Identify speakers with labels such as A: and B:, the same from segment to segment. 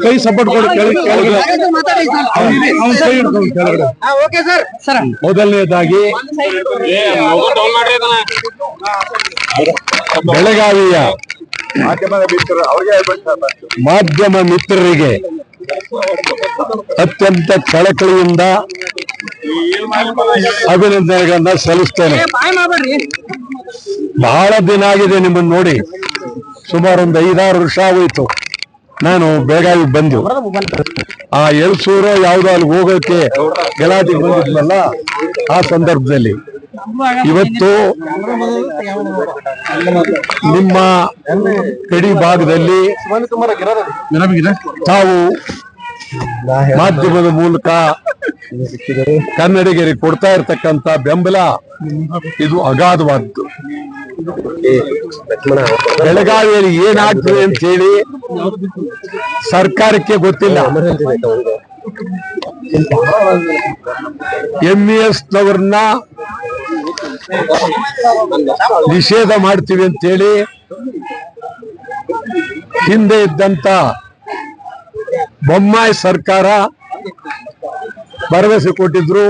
A: ಕೈ ಸಪೋರ್ಟ್ ಕೊಡಿ. ಮೊದಲನೇದಾಗಿ ಬೆಳಗಾವಿಯ ಮಾಧ್ಯಮ ಮಿತ್ರರಿಗೆ ಅತ್ಯಂತ ಕಳಕಳಿಯಿಂದ ಅಭಿನಂದನೆಗಳನ್ನ ಸಲ್ಲಿಸ್ತೇನೆ. ಬಹಳ ದಿನ ಆಗಿದೆ ನಿಮ್ಮನ್ನು ನೋಡಿ, ಸುಮಾರು ಒಂದು 5-6 ವರ್ಷ ಆಗೋಯ್ತು ನಾನು ಬೆಳಗಾವಿ ಬಂದು. ಆ ಎಲ್ಸೂರು ಯಾವ್ದೋ ಅಲ್ಲಿ ಹೋಗೋಕೆ ಗಲಾಟೆಗೆ ಬಂದಿದ್ವಲ್ಲ, ಆ ಸಂದರ್ಭದಲ್ಲಿ ಇವತ್ತು ನಿಮ್ಮ ಗಡಿ ಭಾಗದಲ್ಲಿ ತಾವು ಮಾಧ್ಯಮದ ಮೂಲಕ ಕನ್ನಡಿಗರಿಗೆ ಕೊಡ್ತಾ ಇರ್ತಕ್ಕಂಥ ಬೆಂಬಲ ಇದು ಅಗಾಧವಾದ್ದು. ಬೆಳಗಾವಿಯಲ್ಲಿ ಏನಾಗ್ತದೆ ಅಂತ ಹೇಳಿ ಸರ್ಕಾರಕ್ಕೆ ಗೊತ್ತಿಲ್ಲ. MES ನವರನ್ನ ನಿಷೇಧ ಮಾಡ್ತೀವಿ ಅಂತೇಳಿ ಹಿಂದೆ ಇದ್ದಂತ ಬೊಮ್ಮಾಯಿ ಸರ್ಕಾರ ಭರವಸೆ ಕೊಟ್ಟಿದ್ರು,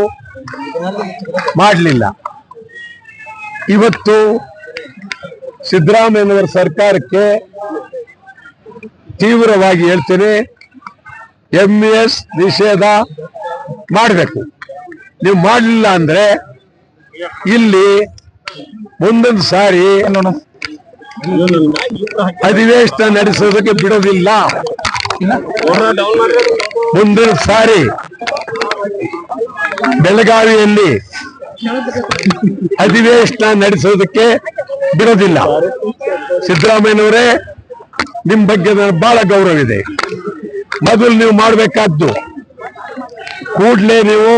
A: ಮಾಡಲಿಲ್ಲ. ಇವತ್ತು ಸಿದ್ದರಾಮಯ್ಯನವರ ಸರ್ಕಾರಕ್ಕೆ ತೀವ್ರವಾಗಿ ಹೇಳ್ತೇನೆ, MES ನಿಷೇಧ ಮಾಡಬೇಕು. ನೀವು ಮಾಡಲಿಲ್ಲ ಅಂದ್ರೆ ಇಲ್ಲಿ ಮುಂದೊಂದು ಸಾರಿ ಅಧಿವೇಶನ ನಡೆಸೋದಕ್ಕೆ ಬಿಡೋದಿಲ್ಲ. ಮುಂದಿನ ಸಾರಿ ಬೆಳಗಾವಿಯಲ್ಲಿ ಅಧಿವೇಶನ ನಡೆಸೋದಕ್ಕೆ ಬಿಡೋದಿಲ್ಲ. ಸಿದ್ದರಾಮಯ್ಯನವರೇ, ನಿಮ್ ಬಗ್ಗೆ ನನಗೆ ಬಹಳ ಗೌರವ ಇದೆ. ಮೊದಲು ನೀವು ಮಾಡಬೇಕಾದ್ದು, ಕೂಡಲೇ ನೀವು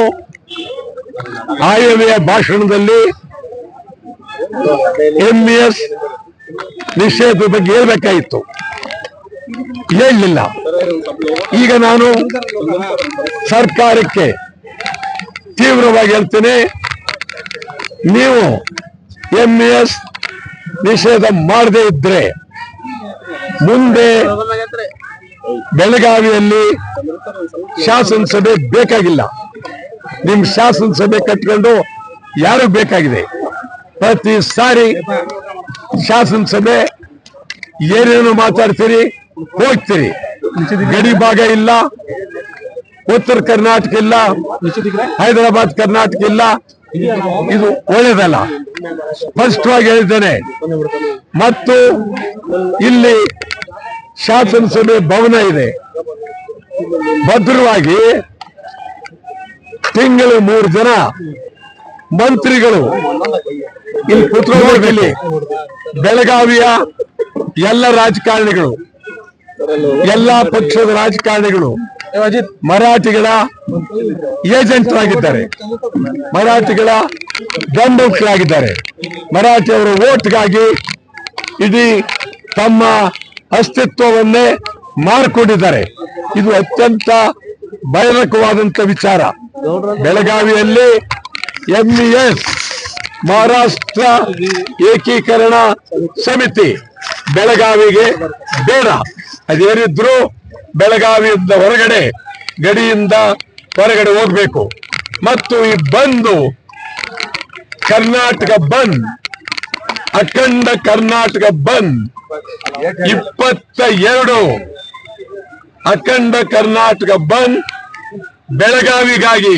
A: ಆಯವ್ಯಯ ಭಾಷಣದಲ್ಲಿ MES ನಿಷೇಧದ ಬಗ್ಗೆ ಹೇಳ್ಬೇಕಾಗಿತ್ತು, ಹೇಳಲಿಲ್ಲ. ಈಗ ನಾನು ಸರ್ಕಾರಕ್ಕೆ ತೀವ್ರವಾಗಿ ಹೇಳ್ತೇನೆ, ನೀವು MES ನಿಷೇಧ ಮಾಡದೇ ಇದ್ರೆ ಮುಂದೆ ಬೆಳಗಾವಿಯಲ್ಲಿ ಶಾಸನಸಭೆ ಬೇಕಾಗಿಲ್ಲ. ನಿಮ್ ಶಾಸನಸಭೆ ಕಟ್ಕೊಂಡು ಯಾರು ಬೇಕಾಗಿದೆ? ಪ್ರತಿ ಸಾರಿ ಶಾಸನಸಭೆ ಏನೇನು ಮಾತಾಡ್ತೀರಿ, ಹೋಗ್ತೀರಿ. ಗಡಿ ಭಾಗ ಇಲ್ಲ, ಉತ್ತರ ಕರ್ನಾಟಕ ಇಲ್ಲ, ಹೈದರಾಬಾದ್ ಕರ್ನಾಟಕ ಇಲ್ಲ. ಇದು ಒಳ್ಳೇದಲ್ಲ, ಸ್ಪಷ್ಟವಾಗಿ ಹೇಳಿದ್ದೇನೆ. ಮತ್ತು ಇಲ್ಲಿ ಶಾಸನಸಭೆ ಭವನ ಇದೆ, ಭದ್ರವಾಗಿ ತಿಂಗಳು 3 ಜನ ಮಂತ್ರಿಗಳು ಇಲ್ಲಿ ಕುತ್ಕೊಳ್ಳೋದಿಲ್ಲಿ. ಬೆಳಗಾವಿಯ ಎಲ್ಲ ರಾಜಕಾರಣಿಗಳು, ಎಲ್ಲಾ ಪಕ್ಷದ ರಾಜಕಾರಣಿಗಳು ಮರಾಠಿಗಳ ಏಜೆಂಟ್ರಾಗಿದ್ದಾರೆ, ಮರಾಠಿಗಳ ಬೆಂಬಲಿಗರಾಗಿದ್ದಾರೆ. ಮರಾಠಿಯವರ ಓಟ್ಗಾಗಿ ಇಡೀ ತಮ್ಮ ಅಸ್ತಿತ್ವವನ್ನೇ ಮಾರಿಕೊಂಡಿದ್ದಾರೆ. ಇದು ಅತ್ಯಂತ ಭಯಾನಕವಾದಂತ ವಿಚಾರ. ಬೆಳಗಾವಿಯಲ್ಲಿ MES ಮಹಾರಾಷ್ಟ್ರ ಏಕೀಕರಣ ಸಮಿತಿ ಬೆಳಗಾವಿಗೆ ಬೇಡ. ಅದೇನಿದ್ರು ಬೆಳಗಾವಿಯಿಂದ ಹೊರಗಡೆ, ಗಡಿಯಿಂದ ಹೊರಗಡೆ ಹೋಗ್ಬೇಕು. ಮತ್ತು ಈ ಬಂದು ಕರ್ನಾಟಕ ಬಂದ್, ಅಖಂಡ ಕರ್ನಾಟಕ ಬಂದ್ 22 ಅಖಂಡ ಕರ್ನಾಟಕ ಬಂದ್ ಬೆಳಗಾವಿಗಾಗಿ,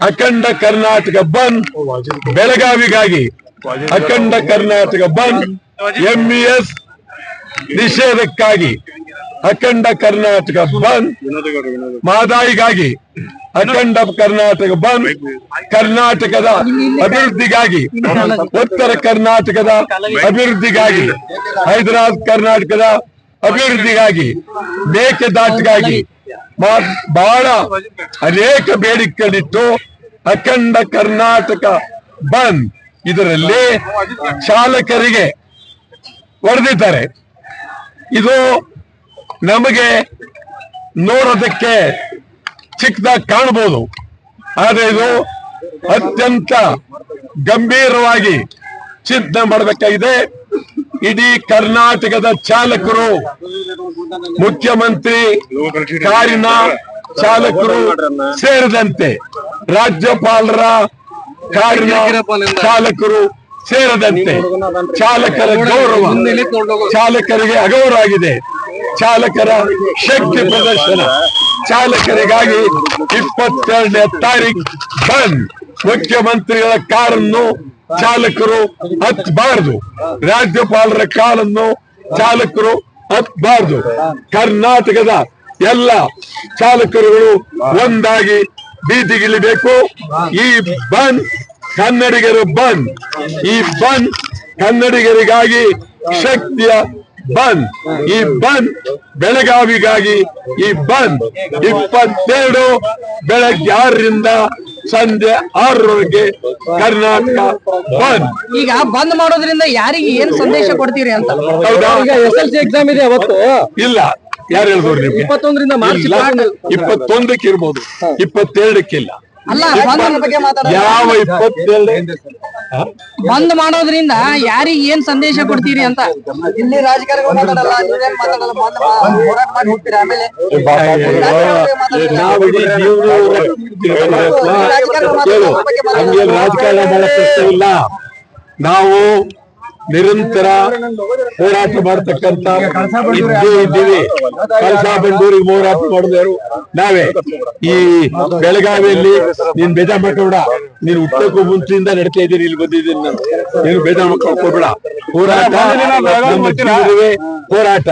A: ಅಖಂಡ ಕರ್ನಾಟಕ ಬಂದ್ ಬೆಳಗಾವಿಗಾಗಿ, ಅಖಂಡ ಕರ್ನಾಟಕ ಬಂದ್ MES ನಿಷೇಧಕ್ಕಾಗಿ, ಅಖಂಡ ಕರ್ನಾಟಕ ಬಂದ್ ಮಹದಾಯಿಗಾಗಿ, ಅಖಂಡ ಕರ್ನಾಟಕ ಬಂದ್ ಕರ್ನಾಟಕದ ಅಭಿವೃದ್ಧಿಗಾಗಿ, ಉತ್ತರ ಕರ್ನಾಟಕದ ಅಭಿವೃದ್ಧಿಗಾಗಿ, ಹೈದರಾಬಾದ್ ಕರ್ನಾಟಕದ ಅಭಿವೃದ್ಧಿಗಾಗಿ, ಮೇಕೆದಾಟಿಗಾಗಿ ಬಹಳ ಅನೇಕ ಬೇಡಿಕೆಗಳಿಟ್ಟು ಅಖಂಡ ಕರ್ನಾಟಕ ಬಂದ್ ಇದರಲ್ಲಿ ಚಾಲಕರಿಗೆ ಹೊಡೆದಿದ್ದಾರೆ. ಇದು ನಮಗೆ ನೋಡೋದಕ್ಕೆ ಚಿಕ್ಕದಾಗಿ ಕಾಣಬಹುದು, ಆದರೆ ಇದು ಅತ್ಯಂತ ಗಂಭೀರವಾಗಿ ಚಿಂತನೆ ಮಾಡಬೇಕಾಗಿದೆ. ಇಡೀ ಕರ್ನಾಟಕದ ಚಾಲಕರು, ಮುಖ್ಯಮಂತ್ರಿ ಕಾರಿನ ಚಾಲಕರು ಸೇರಿದಂತೆ, ರಾಜ್ಯಪಾಲರ ಕಾರಿನ ಚಾಲಕರು ಸೇರಿದಂತೆ ಚಾಲಕರ ಗೌರವ, ಚಾಲಕರಿಗೆ ಅಗೌರವ ಆಗಿದೆ. ಚಾಲಕರ ಶಕ್ತಿ ಪ್ರದರ್ಶನ, ಚಾಲಕರಿಗಾಗಿ 22ನೇ ತಾರೀಕು ಬಂದ್. ಮುಖ್ಯಮಂತ್ರಿಗಳ ಕಾರನ್ನು ಚಾಲಕರು ಹತ್ತಬಾರದು, ರಾಜ್ಯಪಾಲರ ಕಾರನ್ನು ಚಾಲಕರು ಹತ್ತಬಾರದು. ಕರ್ನಾಟಕದ ಎಲ್ಲ ಚಾಲಕರುಗಳು ಒಂದಾಗಿ ಬೀದಿಗಿಳಿಬೇಕು. ಈ ಬಂದ್ ಕನ್ನಡಿಗರು ಬಂದ್, ಈ ಬಂದ್ ಕನ್ನಡಿಗರಿಗಾಗಿ ಶಕ್ತಿಯ ಬಂದ್, ಈ ಬಂದ್ ಬೆಳಗಾವಿಗಾಗಿ ಈ ಬಂದ್ 22 ಬೆಳಗ್ಗೆ 6ರಿಂದ ಸಂಜೆ 6ರವರೆಗೆ ಕರ್ನಾಟಕ ಬಂದ್.
B: ಈಗ ಬಂದ್ ಮಾಡೋದ್ರಿಂದ ಯಾರಿಗೆ ಏನ್ ಸಂದೇಶ ಕೊಡ್ತೀರಿ ಅಂತ?
A: ಹೌದಾ?
B: ಈಗ SSLC ಎಕ್ಸಾಮ್ ಇದೆ ಅವತ್ತು.
A: ಇಲ್ಲ, ಯಾರು ಹೇಳಿದ್ರು ನಿಮ್ಗೆ?
B: 21ರಿಂದ ಮಾರ್ಚ್
A: 21ಕ್ಕೆ ಇರ್ಬೋದು, 22ಕ್ಕೆ ಇಲ್ಲ.
B: ಅಲ್ಲ, ಬಂದ್ ಬಗ್ಗೆ ಮಾತಾಡೋದು.
A: ಯಾವ 22
B: ಬಂದ್ ಮಾಡೋದ್ರಿಂದ ಯಾರಿಗೆ ಏನ್ ಸಂದೇಶ ಕೊಡ್ತೀರಿ ಅಂತ? ಇಲ್ಲಿ ರಾಜಕಾರಣಿಗಳು ಮಾತಾಡಲ್ಲ, ನೀವೇನ್ ಮಾತಾಡಲ್ಲ, ಬಂದ್ ಹೋರಾಟ ಮಾಡಿ ಹೋಗ್ತೀರಾ? ಆಮೇಲೆ
A: ನಾವು ಇಡೀ ಹಂಗೆ ರಾಜಕಾರಣ ಮಾಡೋ ಪ್ರಶ್ನೆ ಇಲ್ಲ. ನಾವು ನಿರಂತರ ಹೋರಾಟ ಮಾಡತಕ್ಕಂತ ಇದ್ದೀವಿ. ಕಳಸಾ ಬಂಡೂರಿಗೆ ಹೋರಾಟ ಮಾಡಿದವರು ನಾವೇ. ಈ ಬೆಳಗಾವಿಯಲ್ಲಿ ನೀನ್ ಬೇಜಾರ್ ಮಾಡ್ಕೊಬೇಡ, ನೀನ್ ಹುಟ್ಟಕ್ಕೂ ಮುಂಚೆಯಿಂದ ನಡ್ತಾ ಇದ್ದೀನಿ, ಇಲ್ಲಿ ಬಂದಿದ್ದೀನಿ ನಾನು. ನೀನು ಬೇಜಾರ್ ಮಾಡ್ಕೊಬೇಡ. ಹೋರಾಟ ನಮ್ಮ ಜೀವನವೇ ಹೋರಾಟ.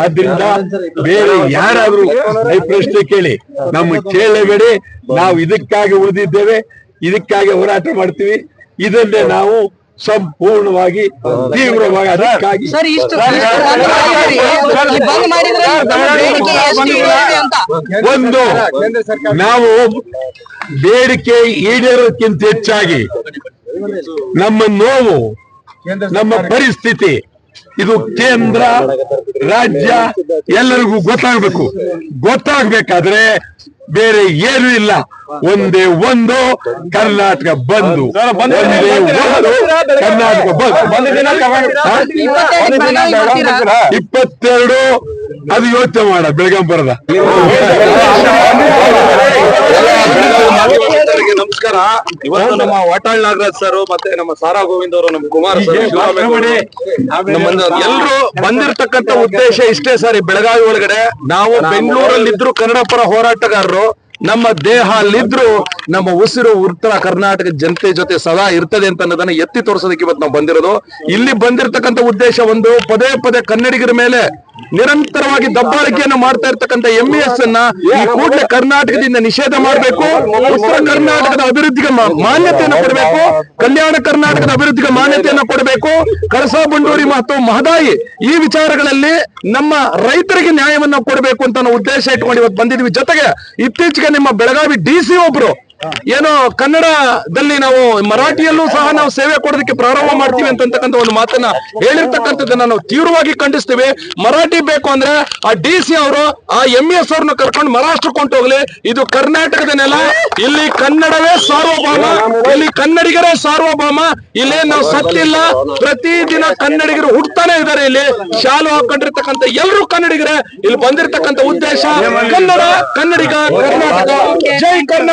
A: ಆದ್ರಿಂದ ಬೇರೆ ಯಾರಾದ್ರೂ ಈ ಪ್ರಶ್ನೆ ಕೇಳಿ, ನಮ್ಮ ಕೇಳಬೇಡಿ. ನಾವು ಇದಕ್ಕಾಗಿ ಉಳಿದಿದ್ದೇವೆ, ಇದಕ್ಕಾಗಿ ಹೋರಾಟ ಮಾಡ್ತೀವಿ. ಇದನ್ನೇ ನಾವು ಸಂಪೂರ್ಣವಾಗಿ ತೀವ್ರವಾಗಿ ಅದಕ್ಕಾಗಿ
B: ಸರ್ ಇಷ್ಟು ಬಂದ್ ಮಾಡಿದ್ರೆ ಬೇಡಿಕೆ ಎಷ್ಟು ಇದೆ ಅಂತ?
A: ಒಂದು, ನಾವು ಬೇಡಿಕೆ ಈಡೇರೋಕ್ಕಿಂತ ಹೆಚ್ಚಾಗಿ ನಮ್ಮ ನೋವು, ನಮ್ಮ ಪರಿಸ್ಥಿತಿ ಇದು ಕೇಂದ್ರ ರಾಜ್ಯ ಎಲ್ಲರಿಗೂ ಗೊತ್ತಾಗಬೇಕು. ಗೊತ್ತಾಗ್ಬೇಕಾದ್ರೆ ಬೇರೆ ಏನು ಇಲ್ಲ, ಒಂದೇ ಒಂದು ಕರ್ನಾಟಕ ಬಂದು, ಒಂದೇ ಒಂದು ಕರ್ನಾಟಕ ಬಂದ್. 22 ಅದು ಯೋಚನೆ ಮಾಡ ಬೆಳಗಾಂ ಬರದ.
C: ನಮಸ್ಕಾರ. ಇವತ್ತು ನಮ್ಮ ವಾಟಾಳ್ ನಾಗರಾಜ್ ಸರ್ ಮತ್ತೆ ನಮ್ಮ ಸಾರಾ ಗೋವಿಂದ್ ಅವರು, ನಮ್ಮ ಕುಮಾರ್ ಸರ್, ಎಲ್ರು ಬಂದಿರತಕ್ಕಂತ ಉದ್ದೇಶ ಇಷ್ಟೇ ಸರ್. ಈ ಬೆಳಗಾವಿ ಒಳಗಡೆ ನಾವು ಬೆಂಗಳೂರಲ್ಲಿದ್ರು ಕನ್ನಡ ಪರ ಹೋರಾಟಗಾರರು, ನಮ್ಮ ದೇಹ ಅಲ್ಲಿದ್ರು ನಮ್ಮ ಉಸಿರು ಉತ್ತರ ಕರ್ನಾಟಕ ಜನತೆ ಜೊತೆ ಸದಾ ಇರ್ತದೆ ಅಂತ ಅನ್ನೋದನ್ನ ಎತ್ತಿ ತೋರಿಸೋದಕ್ಕೆ ಇವತ್ತು ನಾವು ಬಂದಿರೋದು. ಇಲ್ಲಿ ಬಂದಿರತಕ್ಕಂತ ಉದ್ದೇಶ ಒಂದು, ಪದೇ ಪದೇ ಕನ್ನಡಿಗರ ಮೇಲೆ ನಿರಂತರವಾಗಿ ದಬ್ಬಾಳಿಕೆಯನ್ನು ಮಾಡ್ತಾ ಇರ್ತಕ್ಕಂಥ MES ಅನ್ನ ಈ ಕೂಡಲೇ ಕರ್ನಾಟಕದಿಂದ ನಿಷೇಧ ಮಾಡಬೇಕು. ಉತ್ತರ ಕರ್ನಾಟಕದ ಅಭಿವೃದ್ಧಿಗೆ ಮಾನ್ಯತೆಯನ್ನು ಕೊಡಬೇಕು, ಕಲ್ಯಾಣ ಕರ್ನಾಟಕದ ಅಭಿವೃದ್ಧಿಗೆ ಮಾನ್ಯತೆಯನ್ನು ಕೊಡಬೇಕು. ಕಳಸಾ ಬಂಡೂರಿ ಮತ್ತು ಮಹದಾಯಿ ಈ ವಿಚಾರಗಳಲ್ಲಿ ನಮ್ಮ ರೈತರಿಗೆ ನ್ಯಾಯವನ್ನ ಕೊಡಬೇಕು ಅಂತ ನಾವು ಉದ್ದೇಶ ಇಟ್ಕೊಂಡು ಇವತ್ತು ಬಂದಿದ್ವಿ. ಜೊತೆಗೆ ಇತ್ತೀಚೆಗೆ ನಿಮ್ಮ ಬೆಳಗಾವಿ DC ಒಬ್ರು ಏನೋ ಕನ್ನಡದಲ್ಲಿ ನಾವು ಮರಾಠಿಯಲ್ಲೂ ಸಹ ನಾವು ಸೇವೆ ಕೊಡೋದಕ್ಕೆ ಪ್ರಾರಂಭ ಮಾಡ್ತೀವಿ ಅಂತಕ್ಕಂಥ ಒಂದು ಮಾತನ್ನ ಹೇಳಿರ್ತಕ್ಕಂಥದ್ದನ್ನ ನಾವು ತೀವ್ರವಾಗಿ ಖಂಡಿಸ್ತೀವಿ. ಮರಾಠಿ ಬೇಕು ಅಂದ್ರೆ ಆ DC ಅವರು ಆ MES ಅವ್ರನ್ನ ಕರ್ಕೊಂಡು ಮಹಾರಾಷ್ಟ್ರಕ್ಕೆ ಹೊಂಟೋಗ್ಲಿ. ಇದು ಕರ್ನಾಟಕದ ನೆಲ, ಇಲ್ಲಿ ಕನ್ನಡವೇ ಸಾರ್ವಭೌಮ, ಇಲ್ಲಿ ಕನ್ನಡಿಗರೇ ಸಾರ್ವಭೌಮ. ಇಲ್ಲೇ ನಾವು ಸತ್ತಿಲ್ಲ, ಪ್ರತಿದಿನ ಕನ್ನಡಿಗರು ಹುಡ್ತಾನೆ ಇದ್ದಾರೆ. ಇಲ್ಲಿ ಶಾಲು ಹಾಕೊಂಡಿರ್ತಕ್ಕಂಥ ಎಲ್ಲರೂ ಕನ್ನಡಿಗರೇ. ಇಲ್ಲಿ ಬಂದಿರತಕ್ಕಂಥ ಉದ್ದೇಶ ಕನ್ನಡ, ಕನ್ನಡಿಗ, ಕರ್ನಾಟಕ, ಜೈ ಕರ್ನಾಟಕ.